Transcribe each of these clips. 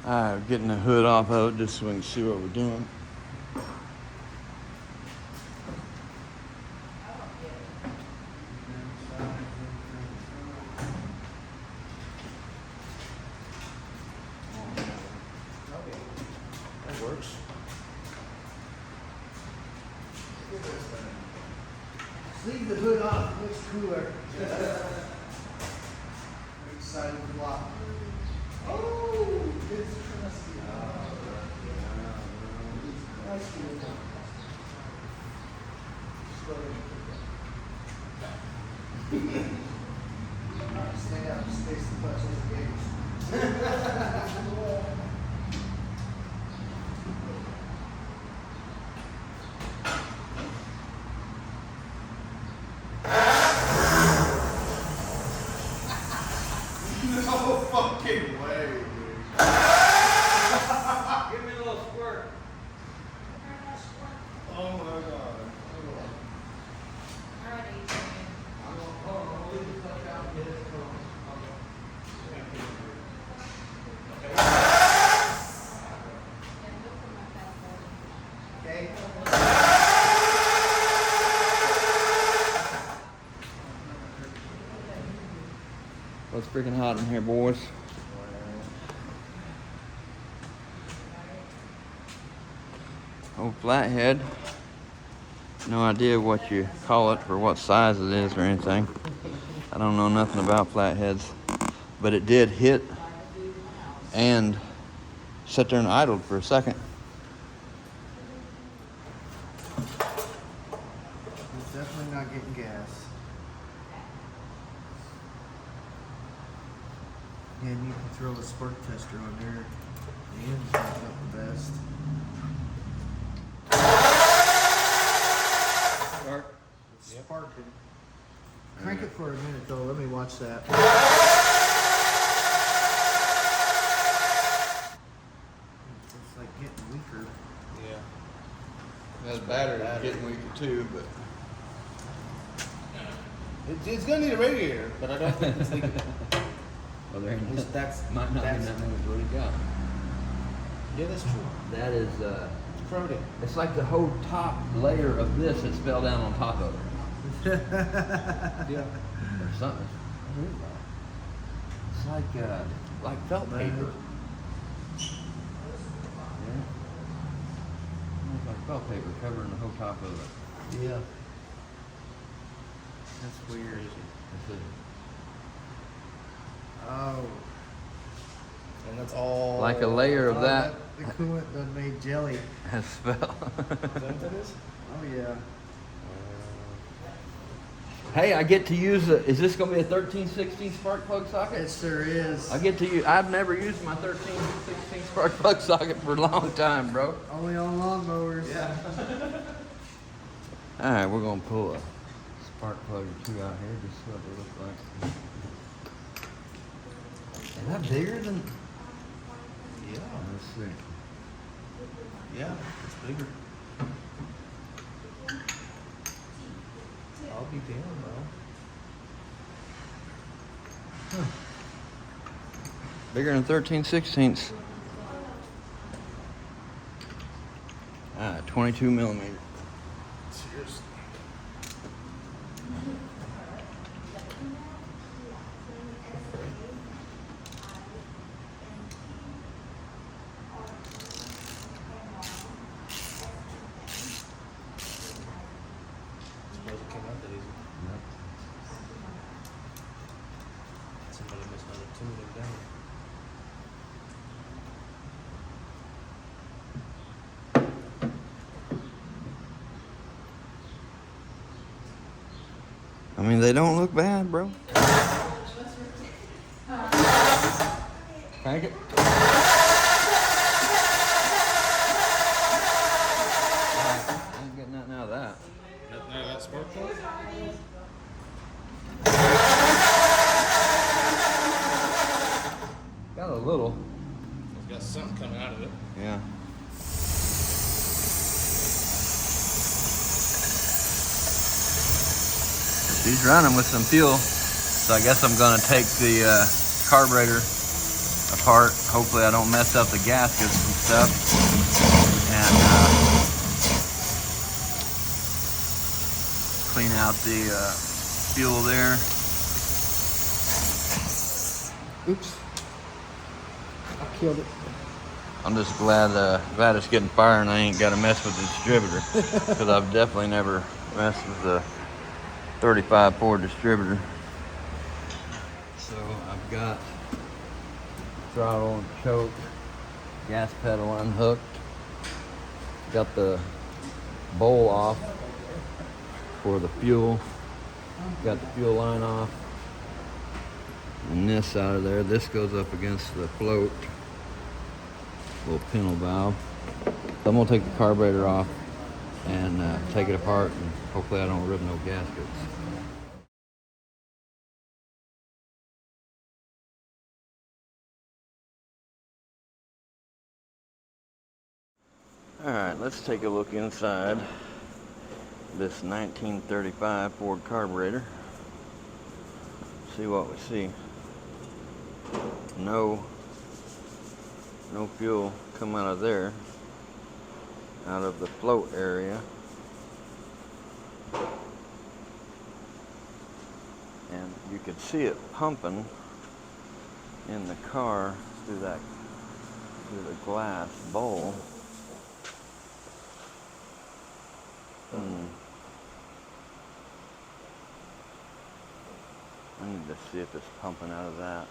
Getting the hood off of it just so we can see what we're doing. That works. Leave the hood off, it looks cooler. I'm excited to block. Oh, it's trusty. Nice to meet you. Stay out, space the touch of the gates. No fucking way, dude. Give me a little squirt. Oh my god. Okay. Well, it's freaking hot in here, boys. Old flathead. No idea what you call it or what size it is or anything. I don't know nothing about flatheads. But it did hit and sat there and idled for a second. It's definitely not getting gas. And you can throw a spark tester on there. The end's not the best. It's sparking. Crank it for a minute though. Let me watch that. It's like getting weaker. Yeah. That battery's getting weaker too, but It's gonna need a radiator, but I don't think it's leaking. well, there At least that's might not be that's that much what he got. yeah, that's true. That is Crowded. it's like the whole top layer of this that's fell down on top of it. Yeah. Or something. It's like felt Man. paper. Yeah. It's like felt paper covering the whole top of it. Yeah. That's weird. This is Oh. And that's all. like a layer of Oh, that The coolant done made jelly. has fell. Is that what that is? Oh yeah. Hey, I get to use is this going to be a 1316 spark plug socket? It sure is. I get to use, I've never used my 1316 spark plug socket for a long time, bro. Only on lawnmowers. Yeah. All right, we're going to pull a spark plug or two out here just see what they look like. Is that bigger than? Yeah. Let's see. Yeah. It's bigger. I'll be damned, bro. Bigger than 13/16. 22 millimeter. Seriously. Suppose it came out that easy. Somebody must not have tuned it down. I mean, they don't look bad, bro. Crank it. Ain't getting nothing out of that. No, that spark plug? Got a little. It's got something coming out of it. Yeah. She's running with some fuel, so I guess I'm gonna take the carburetor apart. Hopefully I don't mess up the gaskets and stuff. And clean out the fuel there. Oops. I killed it. I'm just glad it's getting fire and I ain't got to mess with the distributor, because I've definitely never messed with the 35 Ford distributor. So I've got throttle and choke, gas pedal unhooked, got the bowl off for the fuel, got the fuel line off, and this out of there. This goes up against the float, little pintle valve. So I'm gonna take the carburetor off and take it apart, and hopefully I don't rip no gaskets. All right, let's take a look inside this 1935 Ford carburetor. See what we see. No fuel come out of there, out of the float area. And you could see it pumping in the car through the glass bowl. I need to see if it's pumping out of that.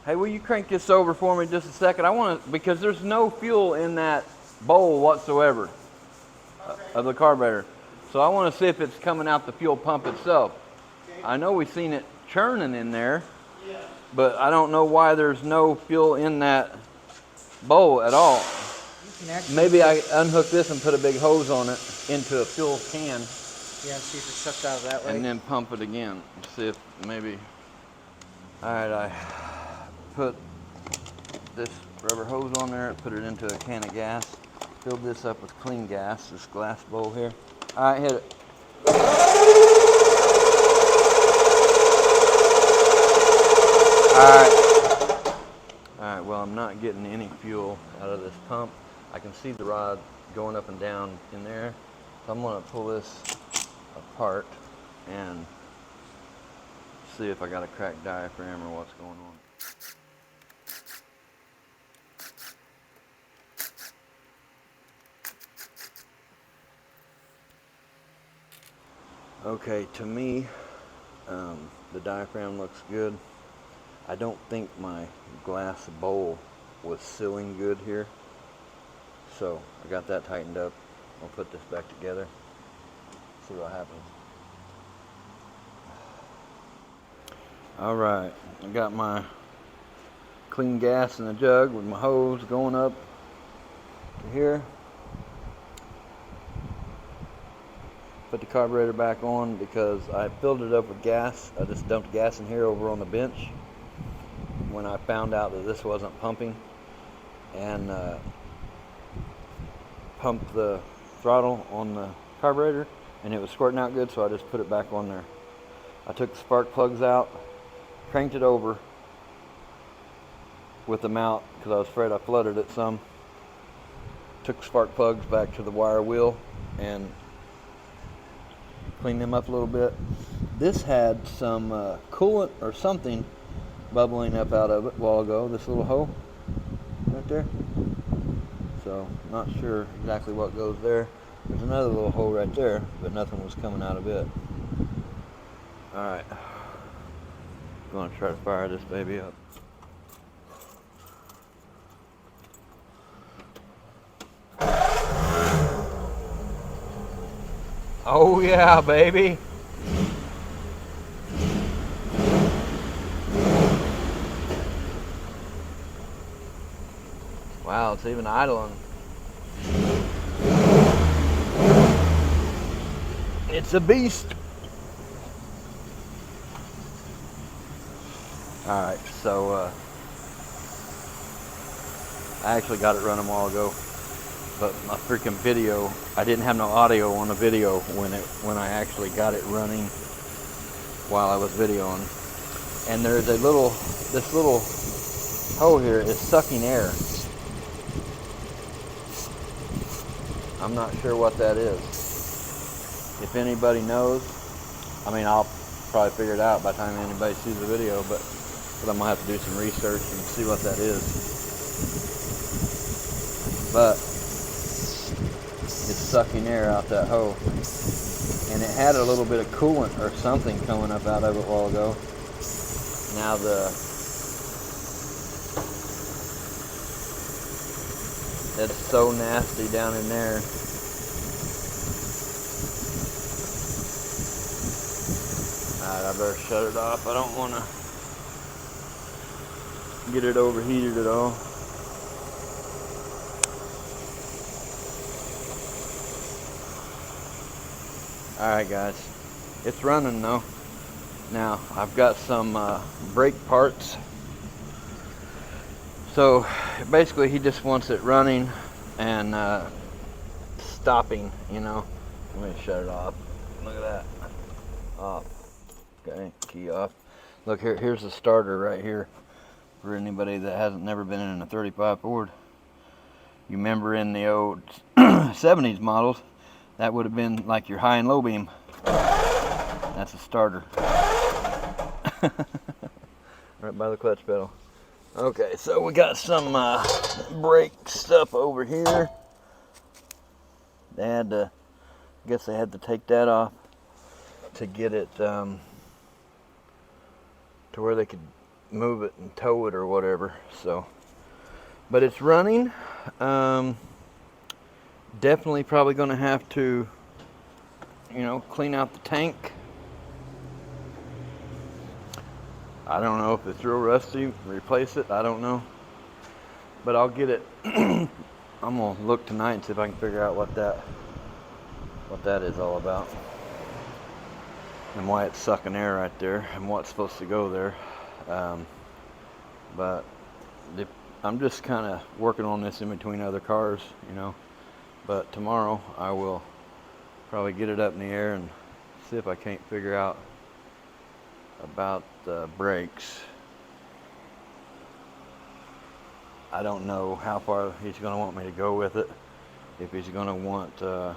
Hey, will you crank this over for me just a second? I want to, because there's no fuel in that bowl whatsoever of the carburetor. So I want to see if it's coming out the fuel pump itself. Okay. I know we've seen it churning in there, but I don't know why there's no fuel in that bowl at all. Maybe I unhook this and put a big hose on it into a fuel can. Yeah, see if it sucks out of that way. And then pump it again. See if maybe. All right, I put this rubber hose on there, put it into a can of gas, filled this up with clean gas, this glass bowl here. All right, hit it. All right, well, I'm not getting any fuel out of this pump. I can see the rod going up and down in there. So I'm gonna pull this apart and see if I got a cracked diaphragm or what's going on. Okay, to me, the diaphragm looks good. I don't think my glass bowl was sealing good here. So I got that tightened up. I'll put this back together, see what happens. All right, I got my clean gas in the jug with my hose going up to here. Put the carburetor back on because I filled it up with gas. I just dumped gas in here over on the bench when I found out that this wasn't pumping, and pumped the throttle on the carburetor and it was squirting out good, so I just put it back on there. I took the spark plugs out, cranked it over with the mount because I was afraid I flooded it some. Took the spark plugs back to the wire wheel and cleaned them up a little bit. This had some coolant or something bubbling up out of it a while ago, this little hole right there. So not sure exactly what goes there. There's another little hole right there, but nothing was coming out of it. Alright, going to try to fire this baby up. Oh yeah, baby. Wow, it's even idling. It's a beast. All right, so I actually got it running a while ago, but my freaking video, I didn't have no audio on the video when I actually got it running while I was videoing. And there's this little hoe here is sucking air. I'm not sure what that is. If anybody knows, I mean, I'll probably figure it out by the time anybody sees the video, but I'm gonna have to do some research and see what that is. But it's sucking air out that hole. And it had a little bit of coolant or something coming up out of it a while ago. Now that's so nasty down in there. Alright, I better shut it off. I don't want to get it overheated at all. Alright guys, it's running though. Now, I've got some brake parts. So, basically he just wants it running and stopping, you know. Let me shut it off. Look at that. Off. Okay, key off. Look, here's the starter right here. For anybody that hasn't never been in a 35 Ford. You remember in the old 70s models, that would have been like your high and low beam. That's a starter. Right by the clutch pedal. Okay, so we got some brake stuff over here. They had to, I guess they had to take that off to get it to where they could move it and tow it or whatever. So, but it's running. Definitely probably going to have to, you know, clean out the tank. I don't know if it's real rusty, replace it, I don't know. But I'll get it. I'm going to look tonight and see if I can figure out what that is all about. And why it's sucking air right there and what's supposed to go there. But I'm just kind of working on this in between other cars, you know. But tomorrow I will probably get it up in the air and see if I can't figure out about the brakes. I don't know how far he's going to want me to go with it. If he's going to want a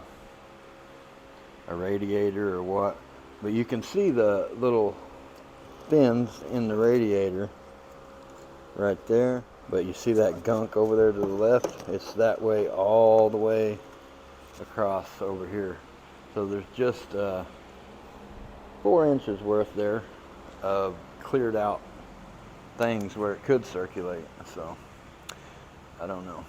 radiator or what. But you can see the little fins in the radiator right there. But you see that gunk over there to the left? It's that way all the way across over here. So there's just 4 inches worth there of cleared out things where it could circulate. So I don't know.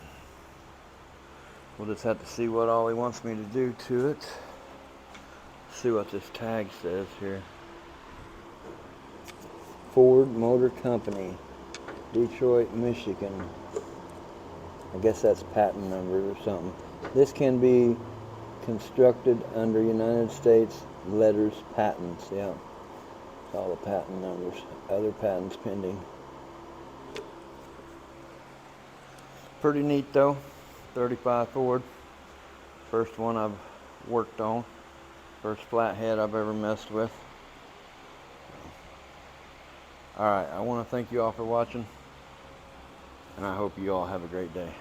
We'll just have to see what all he wants me to do to it. See what this tag says here. Ford Motor Company, Detroit, Michigan. I guess that's patent number or something. This can be constructed under United States letters patents. Yeah, it's all the patent numbers. Other patents pending. Pretty neat though. 35 Ford. First one I've worked on. First flathead I've ever messed with. Alright, I want to thank you all for watching. And I hope you all have a great day.